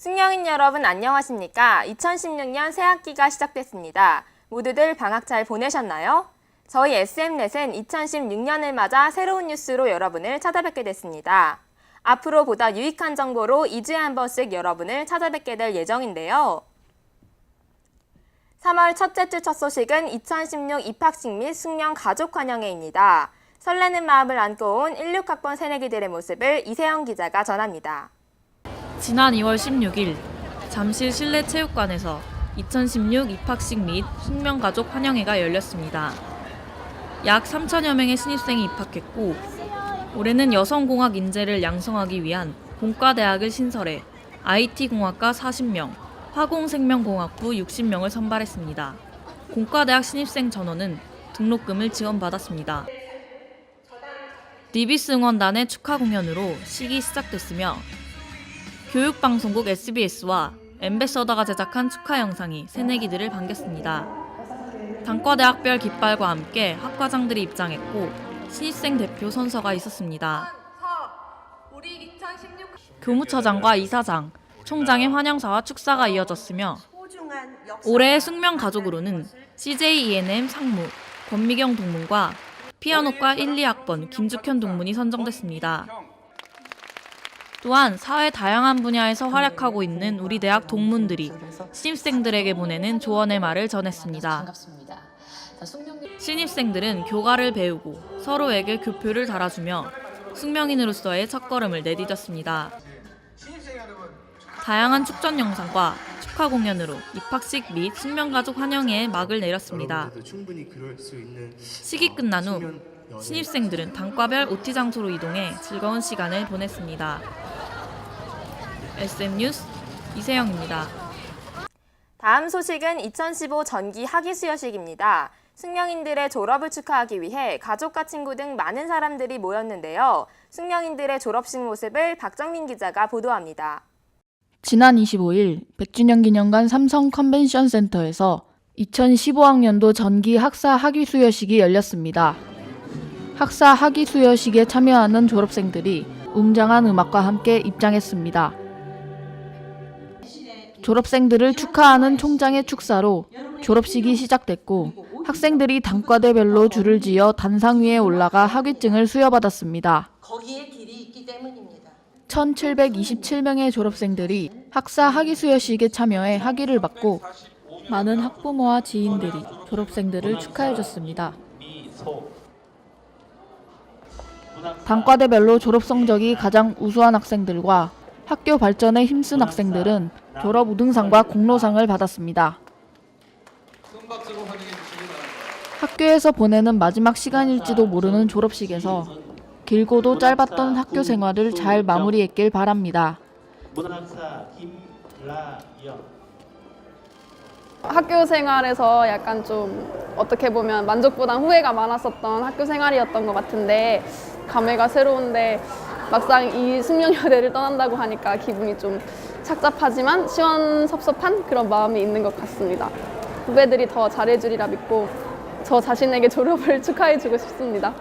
숙명인 여러분 안녕하십니까? 2016년 새학기가 시작됐습니다. 모두들 방학 잘 보내셨나요? 저희 SM넷은 2016년을 맞아 새로운 뉴스로 여러분을 찾아뵙게 됐습니다. 앞으로 보다 유익한 정보로 2주에 한 번씩 여러분을 찾아뵙게 될 예정인데요. 3월 첫째 주 첫 소식은 2016 입학식 및 숙명 가족 환영회입니다. 설레는 마음을 안고 온 16학번 새내기들의 모습을 이세영 기자가 전합니다. 지난 2월 16일 잠실 실내체육관에서 2016 입학식 및 숙명가족 환영회가 열렸습니다. 약 3천여 명의 신입생이 입학했고 올해는 여성공학 인재를 양성하기 위한 본과대학을 신설해 IT공학과 40명, 화공생명공학부 60명을 선발했습니다. 본과대학 신입생 전원은 등록금을 지원받았습니다. 리비스 응원단의 축하 공연으로 식이 시작됐으며 교육방송국 SBS와 엠베서더가 제작한 축하 영상이 새내기들을 반겼습니다. 단과대학별 깃발과 함께 학과장들이 입장했고 신입생 대표 선서가 있었습니다. 교무처장과 이사장, 총장의 환영사와 축사가 이어졌으며 올해의 숙명 가족으로는 CJ E&M 상무, 권미경 동문과 피아노과 1, 2학번 김죽현 동문이 선정됐습니다. 또한 사회 다양한 분야에서 활약하고 있는 우리 대학 동문들이 신입생들에게 보내는 조언의 말을 전했습니다. 신입생들은 교가를 배우고 서로에게 교표를 달아주며 숙명인으로서의 첫걸음을 내디뎠습니다. 다양한 축전 영상과 축하 공연으로 입학식 및 숙명가족 환영회에 막을 내렸습니다. 식이 끝난 후 신입생들은 단과별 OT 장소로 이동해 즐거운 시간을 보냈습니다. SM뉴스 이세영입니다. 다음 소식은 2015 전기 학위 수여식입니다. 숙명인들의 졸업을 축하하기 위해 가족과 친구 등 많은 사람들이 모였는데요. 숙명인들의 졸업식 모습을 박정민 기자가 보도합니다. 지난 25일 100주년 기념관 삼성 컨벤션 센터에서 2015학년도 전기 학사 학위 수여식이 열렸습니다. 학사 학위 수여식에 참여하는 졸업생들이 웅장한 음악과 함께 입장했습니다. 졸업생들을 축하하는 총장의 축사로 졸업식이 시작됐고 학생들이 단과대별로 줄을 지어 단상 위에 올라가 학위증을 수여받았습니다. 1,727명의 졸업생들이 학사 학위 수여식에 참여해 학위를 받고 많은 학부모와 지인들이 졸업생들을 축하해줬습니다. 단과대별로 졸업 성적이 가장 우수한 학생들과 학교 발전에 힘쓴 학생들은 졸업 우등상과 공로상을 받았습니다. 학교에서 보내는 마지막 시간일지도 모르는 졸업식에서 길고도 짧았던 학교 생활을 잘 마무리했길 바랍니다. 학교 생활에서 약간 좀 어떻게 보면 만족보단 후회가 많았었던 학교 생활이었던 것 같은데 감회가 새로운데 막상 이 숙명여대를 떠난다고 하니까 기분이 좀 착잡하지만 시원섭섭한 그런 마음이 있는 것 같습니다. 후배들이 더 잘해주리라 믿고 저 자신에게 졸업을 축하해주고 싶습니다.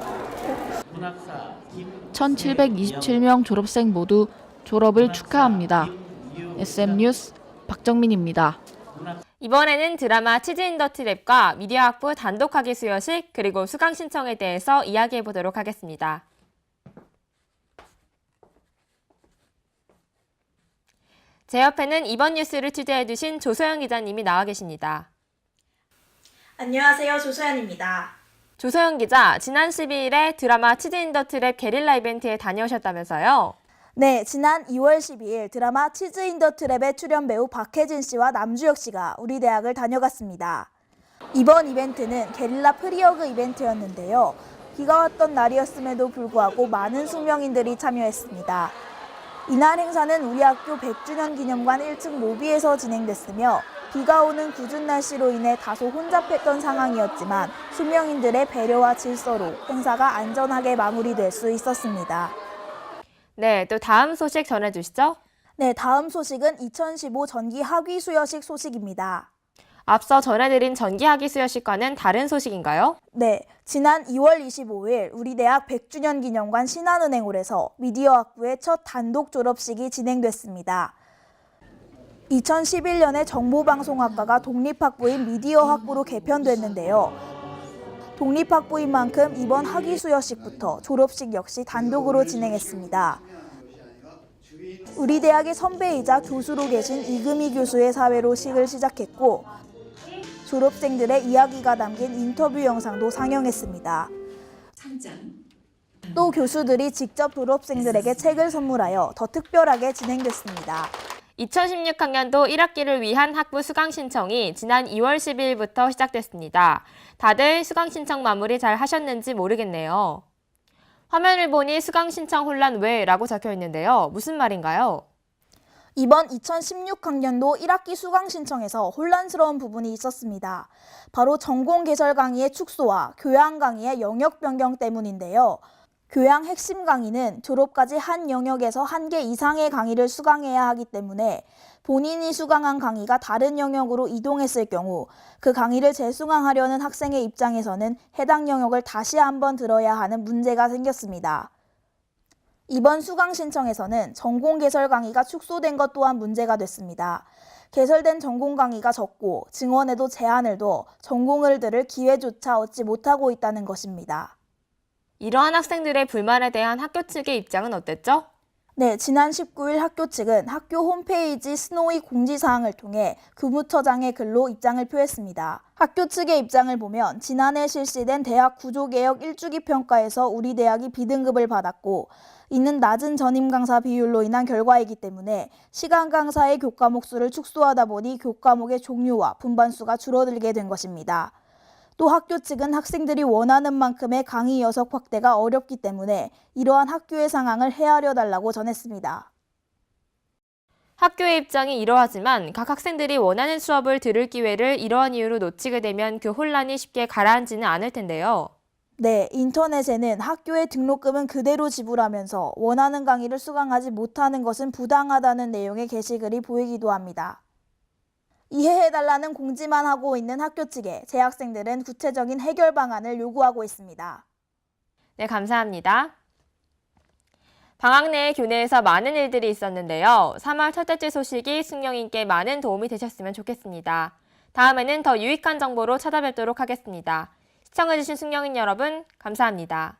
1,727명 졸업생 모두 졸업을 축하합니다. SM뉴스 박정민입니다. 이번에는 드라마 치즈 인 더 트랩과 미디어학부 단독 학위 수여식 그리고 수강 신청에 대해서 이야기해 보도록 하겠습니다. 제 옆에는 이번 뉴스를 취재해 주신 조소연 기자님이 나와 계십니다. 안녕하세요. 조소연입니다. 조소연 기자, 지난 12일에 드라마 치즈 인 더 트랩 게릴라 이벤트에 다녀오셨다면서요? 네, 지난 2월 12일 드라마 치즈 인 더 트랩의 출연 배우 박혜진 씨와 남주혁 씨가 우리 대학을 다녀갔습니다. 이번 이벤트는 게릴라 프리어그 이벤트였는데요. 비가 왔던 날이었음에도 불구하고 많은 숙명인들이 참여했습니다. 이날 행사는 우리 학교 100주년 기념관 1층 로비에서 진행됐으며 비가 오는 궂은 날씨로 인해 다소 혼잡했던 상황이었지만 숙명인들의 배려와 질서로 행사가 안전하게 마무리될 수 있었습니다. 네, 또 다음 소식 전해주시죠. 네, 다음 소식은 2015 전기 학위 수여식 소식입니다. 앞서 전해드린 전기 학위 수여식과는 다른 소식인가요? 네, 지난 2월 25일 우리 대학 100주년 기념관 신한은행홀에서 미디어학부의 첫 단독 졸업식이 진행됐습니다. 2011년에 정보방송학과가 독립학부인 미디어학부로 개편됐는데요. 독립학부인 만큼 이번 학위 수여식부터 졸업식 역시 단독으로 진행했습니다. 우리 대학의 선배이자 교수로 계신 이금희 교수의 사회로 식을 시작했고 졸업생들의 이야기가 담긴 인터뷰 영상도 상영했습니다. 또 교수들이 직접 졸업생들에게 책을 선물하여 더 특별하게 진행됐습니다. 2016학년도 1학기를 위한 학부 수강 신청이 지난 2월 12일부터 시작됐습니다. 다들 수강 신청 마무리 잘 하셨는지 모르겠네요. 화면을 보니 수강 신청 혼란 왜라고 적혀 있는데요. 무슨 말인가요? 이번 2016학년도 1학기 수강 신청에서 혼란스러운 부분이 있었습니다. 바로 전공 개설 강의의 축소와 교양 강의의 영역 변경 때문인데요. 교양 핵심 강의는 졸업까지 한 영역에서 1개 이상의 강의를 수강해야 하기 때문에 본인이 수강한 강의가 다른 영역으로 이동했을 경우 그 강의를 재수강하려는 학생의 입장에서는 해당 영역을 다시 한번 들어야 하는 문제가 생겼습니다. 이번 수강 신청에서는 전공 개설 강의가 축소된 것 또한 문제가 됐습니다. 개설된 전공 강의가 적고 증원에도 제한을 둬 전공을 들을 기회조차 얻지 못하고 있다는 것입니다. 이러한 학생들의 불만에 대한 학교 측의 입장은 어땠죠? 네, 지난 19일 학교 측은 학교 홈페이지 스노이 공지사항을 통해 교무처장의 글로 입장을 표했습니다. 학교 측의 입장을 보면 지난해 실시된 대학 구조개혁 1주기 평가에서 우리 대학이 B등급을 받았고 이는 낮은 전임 강사 비율로 인한 결과이기 때문에 시간 강사의 교과목 수를 축소하다 보니 교과목의 종류와 분반수가 줄어들게 된 것입니다. 또 학교 측은 학생들이 원하는 만큼의 강의 여석 확대가 어렵기 때문에 이러한 학교의 상황을 헤아려 달라고 전했습니다. 학교의 입장이 이러하지만 각 학생들이 원하는 수업을 들을 기회를 이러한 이유로 놓치게 되면 그 혼란이 쉽게 가라앉지는 않을 텐데요. 네, 인터넷에는 학교의 등록금은 그대로 지불하면서 원하는 강의를 수강하지 못하는 것은 부당하다는 내용의 게시글이 보이기도 합니다. 이해해달라는 공지만 하고 있는 학교 측에 재학생들은 구체적인 해결 방안을 요구하고 있습니다. 네, 감사합니다. 방학 내에 교내에서 많은 일들이 있었는데요. 3월 첫째 주 소식이 숙명인께 많은 도움이 되셨으면 좋겠습니다. 다음에는 더 유익한 정보로 찾아뵙도록 하겠습니다. 시청해주신 숙명인 여러분, 감사합니다.